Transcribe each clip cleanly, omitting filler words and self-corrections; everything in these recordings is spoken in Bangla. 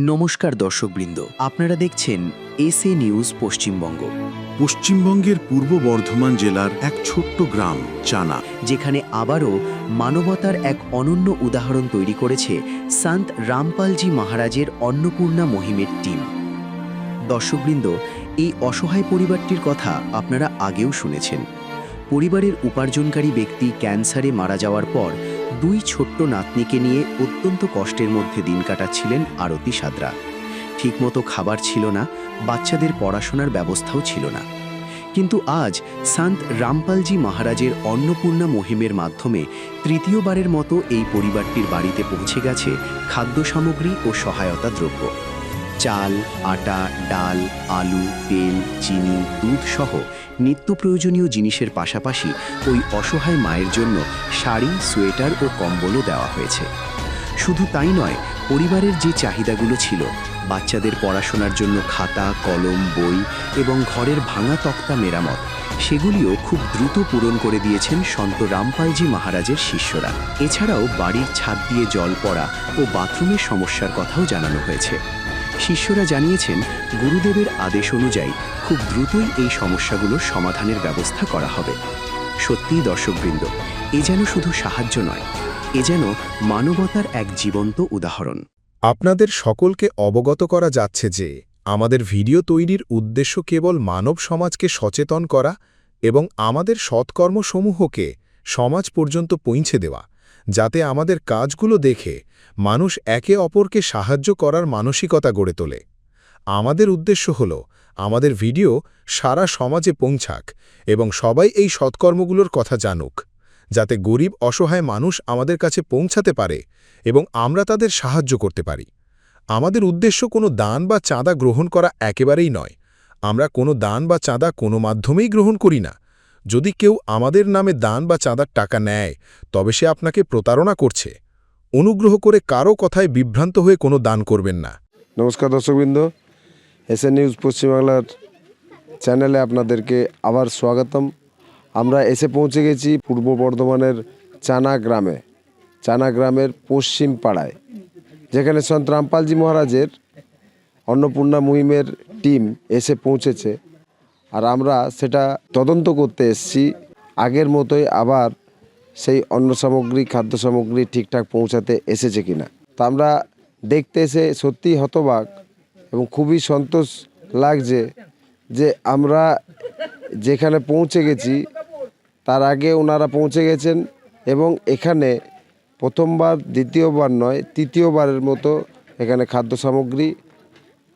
নমস্কার দর্শকবৃন্দ, আপনারা দেখছেন এসএ নিউজ পশ্চিমবঙ্গ। পশ্চিমবঙ্গের পূর্ব বর্ধমান জেলার এক ছোট্ট গ্রাম চানা, যেখানে আবারও মানবতার এক অনন্য উদাহরণ তৈরি করেছে সন্ত রামপালজি মহারাজের অন্নপূর্ণা মহিমের টিম। দর্শকবৃন্দ, এই অসহায় পরিবারটির কথা আপনারা আগেও শুনেছেন। পরিবারের উপার্জনকারী ব্যক্তি ক্যান্সারে মারা যাওয়ার পর দুই ছোট্ট নাতনিকে নিয়ে অত্যন্ত কষ্টের মধ্যে দিন কাটাচ্ছিলেন আরতি সাদরা। ঠিকমতো খাবার ছিল না, বাচ্চাদের পড়াশোনার ব্যবস্থাও ছিল না। কিন্তু আজ সন্ত রামপালজি মহারাজের অন্নপূর্ণা মহিমের মাধ্যমে তৃতীয়বারের মতো এই পরিবারটির বাড়িতে পৌঁছে গেছে খাদ্য সামগ্রী ও সহায়তা দ্রব্য। চাল, আটা, ডাল, আলু, তেল, চিনি, দুধ সহ নিত্য প্রয়োজনীয় জিনিসের পাশাপাশি ওই অসহায় মায়ের জন্য শাড়ি, সোয়েটার ও কম্বলও দেওয়া হয়েছে। শুধু তাই নয়, পরিবারের যে চাহিদাগুলো ছিল, বাচ্চাদের পড়াশোনার জন্য খাতা, কলম, বই এবং ঘরের ভাঙা তক্তা মেরামত, সেগুলিও খুব দ্রুত পূরণ করে দিয়েছেন সন্ত রামপালজি মহারাজের শিষ্যরা। এছাড়াও বাড়ির ছাদ দিয়ে জল পড়া ও বাথরুমের সমস্যার কথাও জানানো হয়েছে। শিষ্যরা জানিয়েছেন, গুরুদেবের আদেশ অনুযায়ী খুব দ্রুতই এই সমস্যাগুলোর সমাধানের ব্যবস্থা করা হবে। সত্যিই দর্শকবৃন্দ, এ যেন শুধু সাহায্য নয়, এ যেন মানবতার এক জীবন্ত উদাহরণ। আপনাদের সকলকে অবগত করা যাচ্ছে যে আমাদের ভিডিও তৈরির উদ্দেশ্য কেবল মানব সমাজকে সচেতন করা এবং আমাদের সৎকর্মসমূহকে সমাজ পর্যন্ত পৌঁছে দেওয়া, যাতে আমাদের কাজগুলো দেখে মানুষ একে অপরকে সাহায্য করার মানসিকতা গড়ে তোলে। আমাদের উদ্দেশ্য হল আমাদের ভিডিও সারা সমাজে পৌঁছাক এবং সবাই এই সৎকর্মগুলোর কথা জানুক, যাতে গরিব অসহায় মানুষ আমাদের কাছে পৌঁছাতে পারে এবং আমরা তাদের সাহায্য করতে পারি। আমাদের উদ্দেশ্য কোনো দান বা চাঁদা গ্রহণ করা একেবারেই নয়। আমরা কোনো দান বা চাঁদা কোনো মাধ্যমেই গ্রহণ করি না। যদি কেউ আমাদের নামে দান বা চাঁদার টাকা নেয়, তবে সে আপনাকে প্রতারণা করছে। অনুগ্রহ করে কারো কথায় বিভ্রান্ত হয়ে কোনো দান করবেন না। নমস্কার দর্শকবৃন্দ, এসএ নিউজ পশ্চিমবাংলার চ্যানেলে আপনাদেরকে আবার স্বাগতম। আমরা এসে পৌঁছে গেছি পূর্ব বর্ধমানের চানা গ্রামে, চানা গ্রামের পশ্চিম পাড়ায়, যেখানে সন্ত রামপালজি মহারাজের অন্নপূর্ণা মহিমের টিম এসে পৌঁছেছে। আর আমরা সেটা তদন্ত করতে এসেছি, আগের মতোই আবার সেই অন্ন সামগ্রী, খাদ্য সামগ্রী ঠিকঠাক পৌঁছাতে এসেছে কিনা। তা আমরা দেখতে এসে সত্যিই হতবাক এবং খুবই সন্তোষ লাগছে যে আমরা যেখানে পৌঁছে গেছি তার আগে ওনারা পৌঁছে গেছেন এবং এখানে প্রথমবার, দ্বিতীয়বার নয়, তৃতীয়বারের মতো এখানে খাদ্য সামগ্রী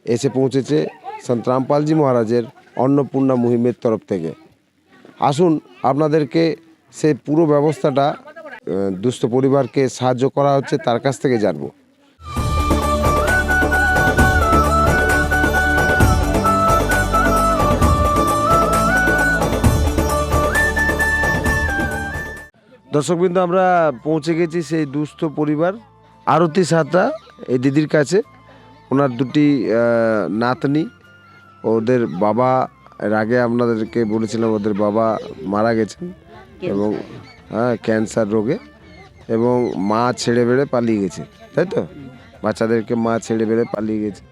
এসে পৌঁছেছে সন্ত রামপালজি মহারাজের অন্নপূর্ণা মহিমের তরফ থেকে। আসুন আপনাদেরকে সেই পুরো ব্যবস্থাটা দুস্থ পরিবারকে সাহায্য করা হচ্ছে তার কাছ থেকে জানবো। দর্শকবৃন্দ, আমরা পৌঁছে গেছি সেই দুস্থ পরিবার আরতি সাদরা এই দিদির কাছে। ওনার দুটি নাতনি, ওদের বাবা, এর আগে আপনাদেরকে বলেছিলাম ওদের বাবা মারা গেছেন এবং ক্যান্সার রোগে, এবং মা ছেড়ে বেড়ে পালিয়ে গেছে, তাই তো? বাচ্চাদেরকে মা ছেড়ে বেড়ে পালিয়ে গেছে।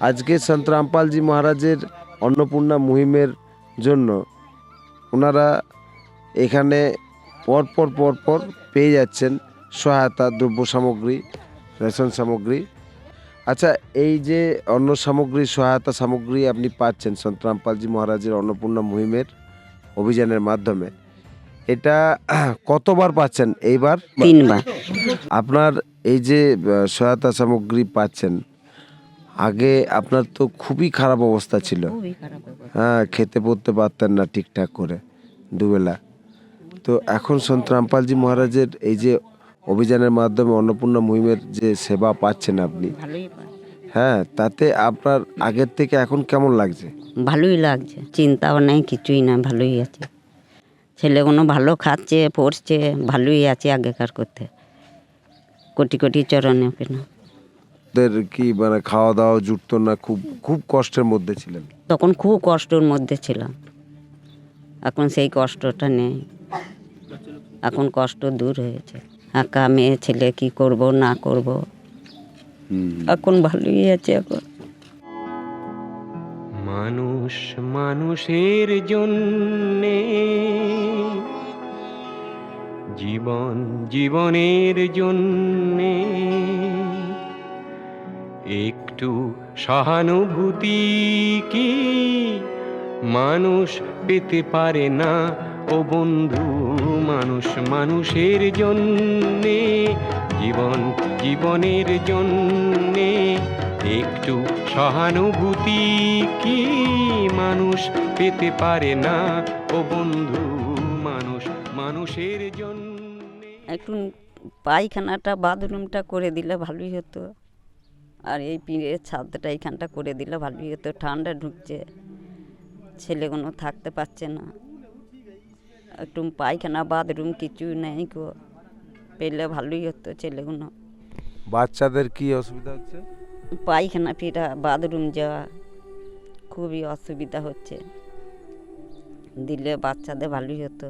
আজকে সন্ত রামপালজি মহারাজের অন্নপূর্ণা মহিমের জন্য ওনারা এখানে পরপর পেয়ে যাচ্ছেন সহায়তা দ্রব্য সামগ্রী, রেশন সামগ্রী। আচ্ছা, এই যে অন্ন সামগ্রী, সহায়তা সামগ্রী আপনি পাচ্ছেন সন্ত রামপালজি মহারাজের অন্নপূর্ণা মহিমের অভিযানের মাধ্যমে, এটা কতবার পাচ্ছেন? এইবার 3 বার। আপনার এই যে সহায়তা সামগ্রী পাচ্ছেন, আগে আপনার তো খুবই খারাপ অবস্থা ছিল, খেতে পড়তে পারতেন না ঠিকঠাক করে দুবেলা। তো এখন সন্ত রামপালজি মহারাজের এই যে অভিযানের মাধ্যমে অন্নপূর্ণা মহিমের যে সেবা পাচ্ছেন আপনি, তাতে আপনার আগের থেকে এখন কেমন লাগছে? ভালোই লাগছে, চিন্তাও নেই, কিছুই না, ভালোই আছে। ছেলেগুলো ভালো খাচ্ছে, পড়ছে, ভালোই আছে আগেকার করতে। কোটি কোটি চরণে পেন। ওদের কি মানে খাওয়া দাওয়া জুটতো না? খুব কষ্টের মধ্যে ছিলেন তখন, খুব কষ্টের মধ্যে ছিলাম। এখন সেই কষ্টটা নেই, এখন কষ্ট দূর হয়েছে। একা মেয়ে ছেলে, কি করব না করব এখন ভালোই আছে এখন। মানুষ মানুষের জন্যে, জীবন জীবনের জন্যে, একটু সহানুভূতি কি মানুষ পেতে পারে না ও বন্ধু? মানুষ মানুষের জন্যে, জীবন জীবনের জন্যে, একটু সহানুভূতি কি মানুষ পেতে পারে না ও বন্ধু? মানুষ মানুষের জন্যে। একটু পায়খানাটা বাথরুমটা করে দিলে ভালোই হতো, আর এই পিঁড়ের ছাদটা এইখানটা করে দিলে ভালোই হতো। ঠান্ডা ঢুকছে, ছেলেগুলো থাকতে পারছে না। একটু পায়খানা বাথরুম কিছু নেই গো, পেলে ভালোই হতো ছেলেগুলো। বাচ্চাদের কি অসুবিধা হচ্ছে? পায়খানা ফেরা, বাথরুম যাওয়া খুবই অসুবিধা হচ্ছে, দিলে বাচ্চাদের ভালোই হতো।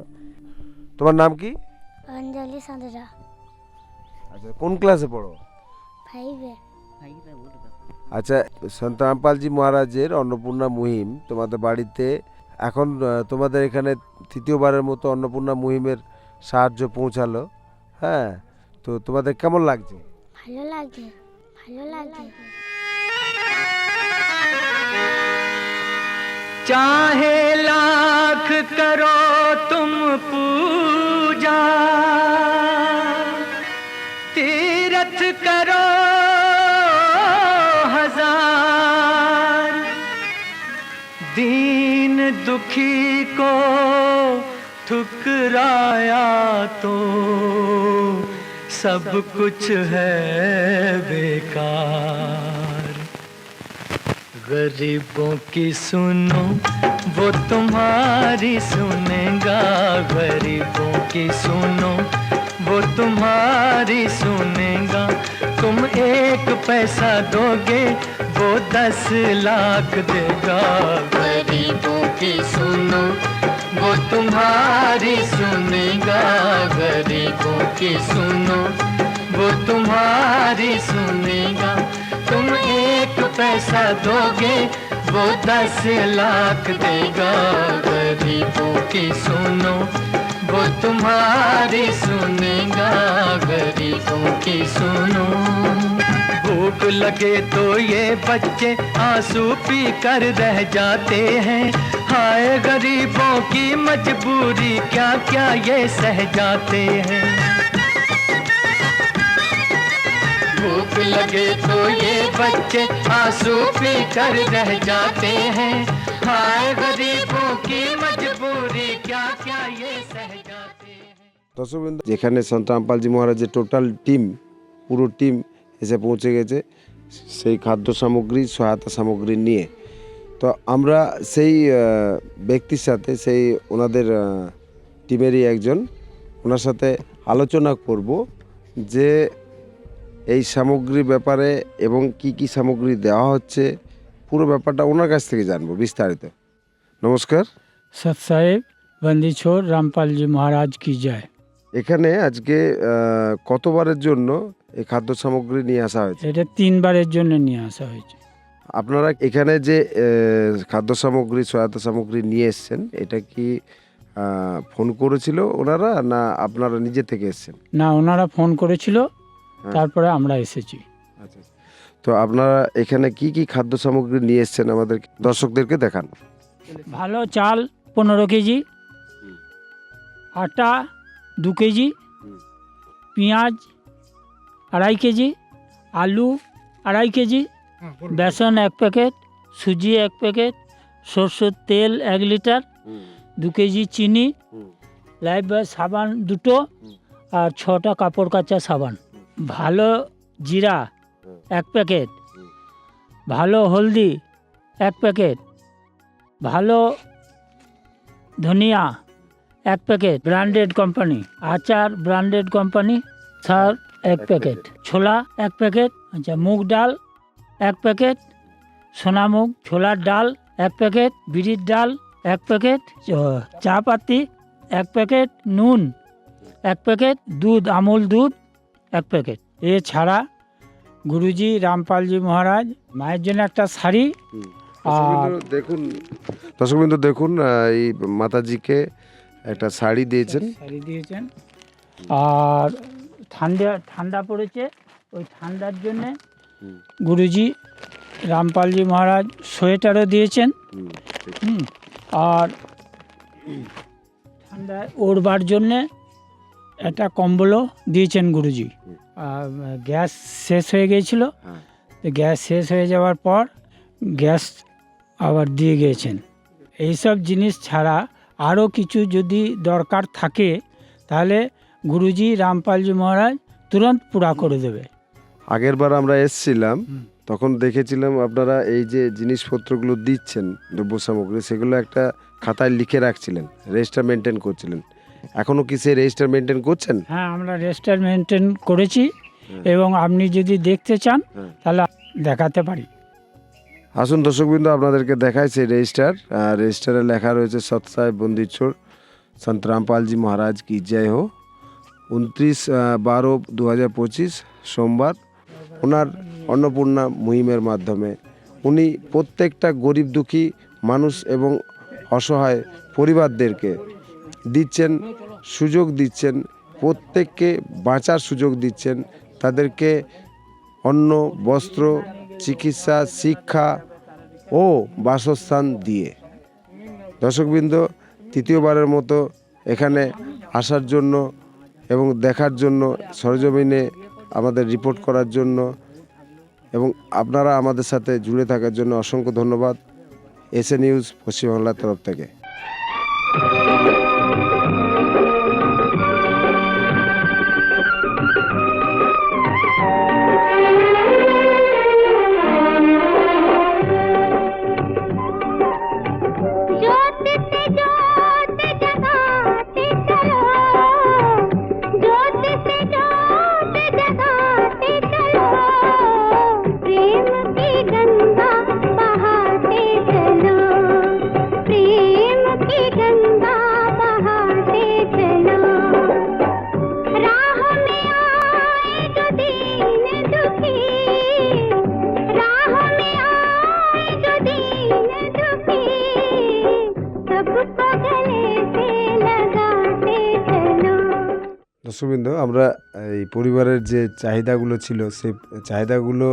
তোমার নাম কি? অঞ্জলি সাঁতরা, আচ্ছা, কোন ক্লাসে পড়ো? 5-এ। আচ্ছা, সন্ত রামপালজি মহারাজের অন্নপূর্ণা মুহিম তোমাদের বাড়িতে এখন তোমাদের এখানে তৃতীয়বারের মতো অন্নপূর্ণা মুহিমের সাহায্য পৌঁছালো। হ্যাঁ, তো তোমাদের কেমন লাগছে? ভালো লাগে, ভালো লাগে। चाहे लाख करो तुम पूजा, तीरथ करो हजार, दीन दुखी को ठुकराया तो सब कुछ है बेकार। गरीबों की सुनो वो तुम्हारी सुनेगा, गरीबों की सुनो वो तुम्हारी सुनेगा। तुम 1 पैसा दोगे वो 10 लाख देगा। गरीबों की सुनो वो तुम्हारी सुनेगा, गरीबों की सुनो वो तुम्हारी सुनेगा। तुम 1 पैसा दोगे वो 10 लाख देगा। गरीबों की सुनो वो तुम्हारी सुनेगा, गरीबों की सुनो। भूख लगे तो ये बच्चे आंसू पी कर रह जाते हैं, हाय गरीबों की मजबूरी क्या क्या ये सह जाते हैं। भूख लगे तो ये बच्चे आंसू पी कर रह जाते हैं, हाय गरीबों की मजबूरी क्या क्या ये सह जाते हैं। দর্শকবৃন্দ, যেখানে সন্ত রামপালজি মহারাজের টোটাল টিম, পুরো টিম এসে পৌঁছে গেছে সেই খাদ্য সামগ্রী, সহায়তা সামগ্রী নিয়ে। তো আমরা সেই ব্যক্তির সাথে, সেই ওনাদের টিমেরই একজন, ওনার সাথে আলোচনা করব যে এই সামগ্রীর ব্যাপারে এবং কি কি সামগ্রী দেওয়া হচ্ছে, পুরো ব্যাপারটা ওনার কাছ থেকে জানবো বিস্তারিত। নমস্কার। सत साहेब बंदी छोड़ रामपाल जी महाराज की जय। এখানে আজকে কতবারের জন্য এই খাদ্য সামগ্রী নিয়ে আসা হয়েছে? এটা 3 বারের জন্য নিয়ে আসা হয়েছে। আপনারা এখানে যে খাদ্য সামগ্রী, সহায়তা সামগ্রী নিয়ে এসেছেন, এটা কি ফোন করেছিল ওনারা না আপনারা নিজে থেকে এসেছেন? না, ওনারা ফোন করেছিল, তারপরে আমরা এসেছি। আচ্ছা, তো আপনারা এখানে কি কি খাদ্য সামগ্রী নিয়ে এসেছেন আমাদের দর্শকদেরকে দেখান। ভালো চাল 15 কেজি, আটা 2 কেজি, পেঁয়াজ 2.5 কেজি, আলু 2.5 কেজি, বেসন 1 প্যাকেট, সুজি 1 প্যাকেট, সরষের তেল 1 লিটার, 2 কেজি চিনি, লাইফবয় সাবান 2টো, আর 6টা কাপড় কাচা সাবান, ভালো জিরা 1 প্যাকেট, ভালো হলদি 1 প্যাকেট, ভালো ধনিয়া 1 প্যাকেট, ব্র্যান্ডেড কোম্পানি আচার, ব্র্যান্ডেড কোম্পানি সার্ফ 1 প্যাকেট, ছোলা 1 প্যাকেট, আচ্ছা মুগ ডাল 1 প্যাকেট, সোনা মুগ ছোলার ডাল 1 প্যাকেট, বিড়ির ডাল 1 প্যাকেট, চা পাতি 1 প্যাকেট, নুন 1 প্যাকেট, দুধ আমুল দুধ 1 প্যাকেট। এছাড়া গুরুজি রামপালজি মহারাজ মায়ের জন্য একটা শাড়ি, দর্শকবৃন্দ দেখুন এই মাতাজিকে একটা শাড়ি দিয়েছেন। শাড়ি দিয়েছেন। আর ঠান্ডা পড়েছে, ওই ঠান্ডার জন্যে গুরুজি রামপালজি মহারাজ সোয়েটারও দিয়েছেন। আর ঠান্ডায় ওড়বার জন্যে একটা কম্বলও দিয়েছেন গুরুজি। গ্যাস শেষ হয়ে গিয়েছিল, তো গ্যাস শেষ হয়ে যাওয়ার পর গ্যাস আবার দিয়ে গিয়েছেন। এইসব জিনিস ছাড়া আরও কিছু যদি দরকার থাকে তাহলে গুরুজি রামপালজি মহারাজ তুরন্ত পুরা করে দেবে। আগের বার আমরা এসছিলাম, তখন দেখেছিলাম আপনারা এই যে জিনিসপত্রগুলো দিচ্ছেন, দ্রব্য সামগ্রী, সেগুলো একটা খাতায় লিখে রাখছিলেন, রেজিস্টার মেনটেন করছিলেন। এখনও কি সেই রেজিস্টার মেনটেন করছেন? হ্যাঁ, আমরা রেজিস্টার মেনটেন করেছি, এবং আপনি যদি দেখতে চান তাহলে দেখাতে পারি। আসুন দর্শকবৃন্দ, আপনাদেরকে দেখায় সেই রেজিস্টারে লেখা রয়েছে সৎসাহেব বন্দিছড় সন্ত রামপালজি মহারাজ কি জয় হো, 29/12/2025 সোমবার। ওনার অন্নপূর্ণা মুহিমের মাধ্যমে উনি প্রত্যেকটা গরিব দুঃখী মানুষ এবং অসহায় পরিবারদেরকে দিচ্ছেন, সুযোগ দিচ্ছেন, প্রত্যেককে বাঁচার সুযোগ দিচ্ছেন, তাদেরকে অন্ন, বস্ত্র, চিকিৎসা, শিক্ষা ও বাসস্থান দিয়ে। দর্শকবৃন্দ, তৃতীয়বারের মতো এখানে আসার জন্য এবং দেখার জন্য, সরজমিনে আমাদের রিপোর্ট করার জন্য এবং আপনারা আমাদের সাথে জুড়ে থাকার জন্য অসংখ্য ধন্যবাদ এসএ নিউজ পশ্চিমবাংলার তরফ থেকে। দর্শকবৃন্দ, আমরা এই পরিবারের যে চাহিদাগুলো ছিল, সেই চাহিদাগুলো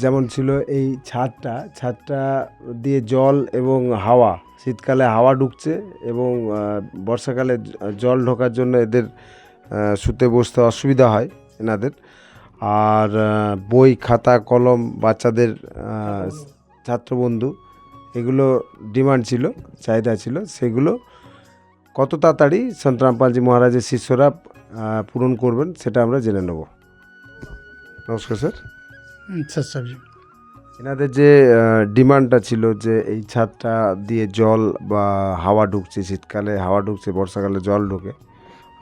যেমন ছিল এই ছাদটা দিয়ে জল এবং হাওয়া, শীতকালে হাওয়া ঢুকছে এবং বর্ষাকালে জল ঢোকার জন্য এদের শুতে বসতে অসুবিধা হয় এনাদের। আর বই, খাতা, কলম, বাচ্চাদের ছাত্রবন্ধু, এগুলো ডিমান্ড ছিল, চাহিদা ছিল। সেগুলো কত তাড়াতাড়ি সন্ত রামপালজি মহারাজের শিষ্যরা পূরণ করবেন সেটা আমরা জেনে নেব। নমস্কার স্যার। স্যার, এনাদের যে ডিমান্ডটা ছিল যে এই ছাদটা দিয়ে জল বা হাওয়া ঢুকছে, শীতকালে হাওয়া ঢুকছে, বর্ষাকালে জল ঢোকে,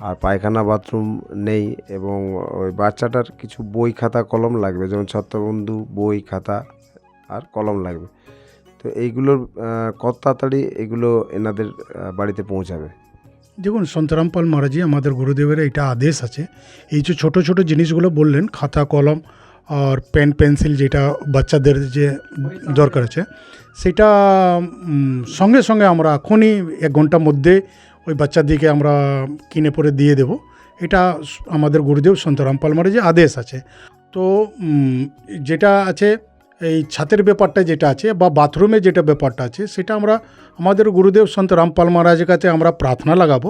আর পায়খানা বাথরুম নেই, এবং ওই বাচ্চাটার কিছু বই, খাতা, কলম লাগবে, যেমন ছত্রবন্ধু, বই, খাতা আর কলম লাগবে। তো এইগুলোর কত তাড়াতাড়ি এগুলো এনাদের বাড়িতে পৌঁছাবে? দেখুন, সন্ত রামপাল মহারাজি আমাদের গুরুদেবের এটা আদেশ আছে, এই যে ছোটো ছোটো জিনিসগুলো বললেন, খাতা, কলম আর পেন, পেন্সিল, যেটা বাচ্চাদের যে দরকার আছে, সেটা সঙ্গে সঙ্গে আমরা এখনই 1 ঘন্টার মধ্যে ওই বাচ্চাদিকে আমরা কিনে পরে দিয়ে দেব। এটা আমাদের গুরুদেব সন্ত রামপাল মহারাজের আদেশ আছে। তো যেটা আছে এই ছাতের ব্যাপারটা যেটা আছে বা বাথরুমে যেটা ব্যাপারটা আছে, সেটা আমরা আমাদের গুরুদেব সন্ত রামপাল মহারাজের কাছে আমরা প্রার্থনা লাগাবো,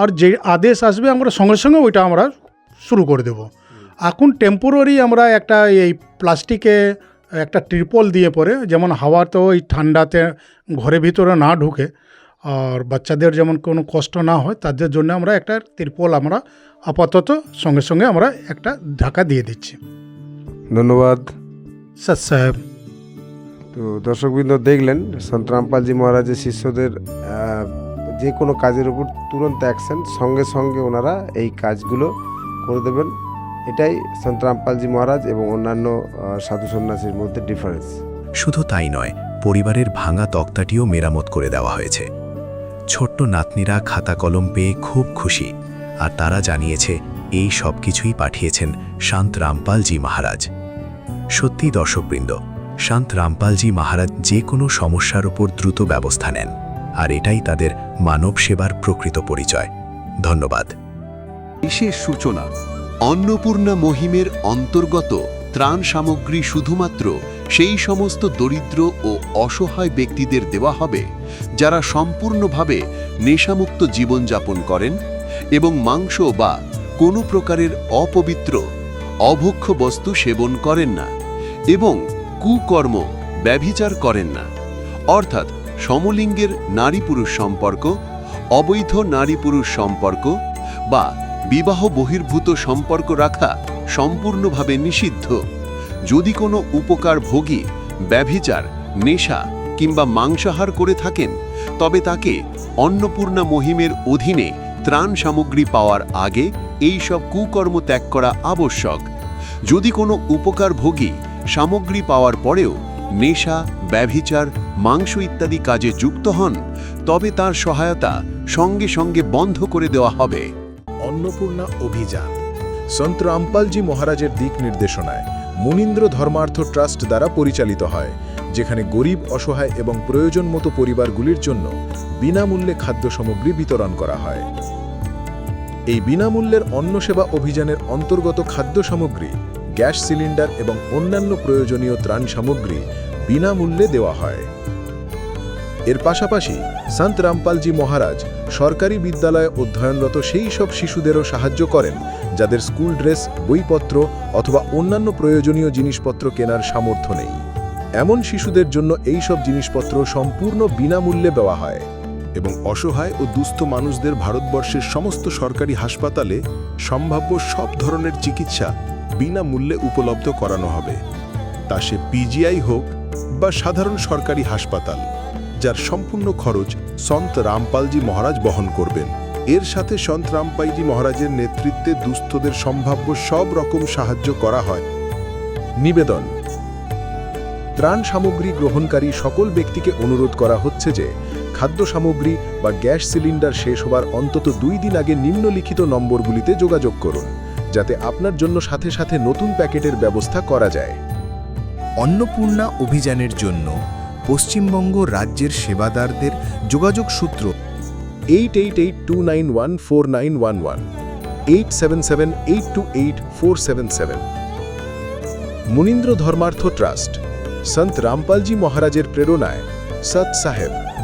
আর যে আদেশ আসবে আমরা সঙ্গে সঙ্গে ওইটা আমরা শুরু করে দেব। এখন টেম্পোরারি আমরা একটা এই প্লাস্টিকে একটা ট্রিপল দিয়ে পরে, যেমন হাওয়া তো ওই ঠান্ডাতে ঘরের ভিতরে না ঢুকে আর বাচ্চাদের যেমন কোনো কষ্ট না হয়, তাদের জন্য আমরা একটা ত্রিপল আমরা আপাতত সঙ্গে সঙ্গে আমরা একটা ঢাকা দিয়ে দিচ্ছি। ধন্যবাদ স্যার সাহেব। তো দর্শকবৃন্দ, দেখলেন সন্ত রামপালজি মহারাজের শিষ্যদের যে কোনো কাজের উপর তুরন্ত অ্যাকশন, সঙ্গে সঙ্গে ওনারা এই কাজগুলো করে দেবেন। এটাই সন্ত রামপালজি মহারাজ এবং অন্যান্য সাধু সন্ন্যাসীর মধ্যে ডিফারেন্স। শুধু তাই নয়, পরিবারের ভাঙা তক্তাটিও মেরামত করে দেওয়া হয়েছে। ছোট্ট নাতনিরা খাতা কলম পেয়ে খুব খুশি, আর তারা জানিয়েছে এই সব কিছুই পাঠিয়েছেন সন্ত রামপালজি মহারাজ। সত্যি দর্শকবৃন্দ, সন্ত রামপালজি মহারাজ যে কোনো সমস্যার উপর দ্রুত ব্যবস্থা নেন, আর এটাই তাদের মানব সেবার প্রকৃত পরিচয়। ধন্যবাদ। বিশেষ সূচনা, অন্নপূর্ণা মহিমের অন্তর্গত ত্রাণ সামগ্রী শুধুমাত্র সেই সমস্ত দরিদ্র ও অসহায় ব্যক্তিদের দেওয়া হবে যারা সম্পূর্ণভাবে নেশামুক্ত জীবনযাপন করেন এবং মাংস বা কোনো প্রকারের অপবিত্র অভক্ষ্য বস্তু সেবন করেন না এবং কুকর্ম ব্যভিচার করেন না, অর্থাৎ সমলিঙ্গের নারী পুরুষ সম্পর্ক, অবৈধ নারী পুরুষ সম্পর্ক বা বিবাহ বহির্ভূত সম্পর্ক রাখা সম্পূর্ণভাবে নিষিদ্ধ। যদি কোনো উপকার ভোগী ব্যভিচার, নেশা কিংবা মাংসাহার করে থাকেন, তবে তাকে অন্নপূর্ণা মহিমের অধীনে ত্রাণ সামগ্রী পাওয়ার আগে এই সব কুকর্ম ত্যাগ করা আবশ্যক। যদি কোনো উপকার ভোগী সামগ্রী পাওয়ার পরেও নেশা, ব্যভিচার, মাংস ইত্যাদি কাজে যুক্ত হন, তবে তার সহায়তা সঙ্গে সঙ্গে বন্ধ করে দেওয়া হবে। অন্নপূর্ণা অভিযান সন্ত রামপালজি মহারাজের দিক নির্দেশনায় মুনীন্দ্র ধর্মার্থ ট্রাস্ট দ্বারা পরিচালিত হয়, যেখানে গরিব, অসহায় এবং প্রয়োজন মতো পরিবারগুলির জন্য বিনামূল্যে খাদ্য সামগ্রী বিতরণ করা হয়। এই বিনামূল্যের অন্ন সেবা অভিযানের অন্তর্গত খাদ্য সামগ্রী, গ্যাস সিলিন্ডার এবং অন্যান্য প্রয়োজনীয় ত্রাণ সামগ্রী বিনামূল্যে দেওয়া হয়। এর পাশাপাশি সন্ত রামপালজি মহারাজ সরকারি বিদ্যালয়ে অধ্যয়নরত সেই সব শিশুদেরও সাহায্য করেন যাদের স্কুল ড্রেস, বইপত্র অথবা অন্যান্য প্রয়োজনীয় জিনিসপত্র কেনার সামর্থ্য নেই। এমন শিশুদের জন্য এই সব জিনিসপত্র সম্পূর্ণ বিনামূল্যে দেওয়া হয় এবং অসহায় ও দুস্থ মানুষদের ভারতবর্ষের সমস্ত সরকারি হাসপাতালে সম্ভাব্য সব ধরনের চিকিৎসা বিনামূল্যে উপলব্ধ করানো হবে, তা সে পিজিআই হোক বা সাধারণ সরকারি হাসপাতাল, যার সম্পূর্ণ খরচ সন্ত রামপালজি মহারাজ বহন করবেন। এর সাথে সন্ত রামপালজি মহারাজের নেতৃত্বে দুস্থদের সম্ভাব্য সব রকম সাহায্য করা হয়। নিবেদন: ত্রাণ সামগ্রী গ্রহণকারী সকল ব্যক্তিকে অনুরোধ করা হচ্ছে যে খাদ্য সামগ্রী বা গ্যাস সিলিন্ডার শেষ হবার অন্তত 2 দিন আগে নিম্নলিখিত নম্বরগুলিতে যোগাযোগ করুন, যাতে আপনার জন্য সাথে সাথে নতুন প্যাকেটের ব্যবস্থা করা যায়। অন্নপূর্ণা অভিযানের জন্য পশ্চিমবঙ্গ রাজ্যের সেবাদারদের যোগাযোগ সূত্র 8882914911, 8778284777। মুনীন্দ্র ধর্মার্থ ট্রাস্ট, সন্ত রামপালজি মহারাজের প্রেরণায় সৎ সাহেব।